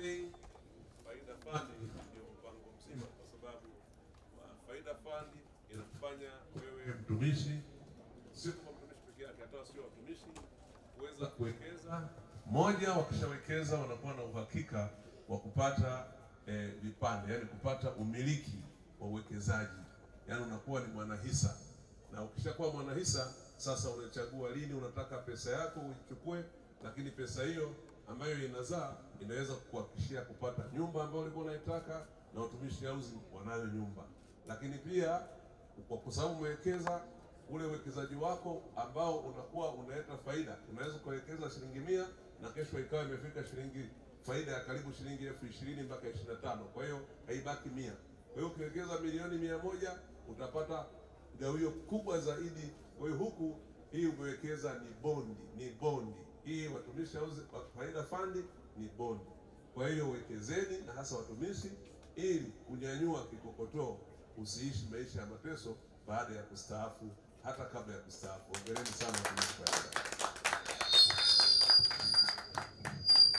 Faida Fund ndio mpango mzima, kwa sababu Faida Fund inafanya wewe mtumishi, sio kama mtumishi pekee yake, hata sio watumishi kuweza kuwekeza. Moja, wakishawekeza wanakuwa na uhakika wa kupata vipande, yani kupata umiliki wa uwekezaji, yani unakuwa ni mwanahisa. Na ukishakuwa mwanahisa, sasa unachagua lini unataka pesa yako uichukue, lakini pesa hiyo ambayo inazaa inaweza kukuhakikishia kupata nyumba ambayo ulikuwa unaitaka, na Utumishi House wanayo nyumba. Lakini pia kwa sababu umewekeza, ule uwekezaji wako ambao unakuwa unaleta faida, unaweza kuwekeza shilingi 100 na kesho ikawa imefika faida ya karibu shilingi 20,000 mpaka 25. Kwa hiyo haibaki 100. Kwa hiyo ukiwekeza milioni 100 utapata gawio kubwa zaidi. Kwa hiyo huku hii umewekeza ni bondi. Hii Watumishi House Faida Fund ni bondi. Kwa hiyo wekezeni, na hasa watumishi, ili kunyanyua kikokotoo, usiishi maisha ya mateso baada ya kustaafu, hata kabla ya kustaafu. Hongereni sana watumishi.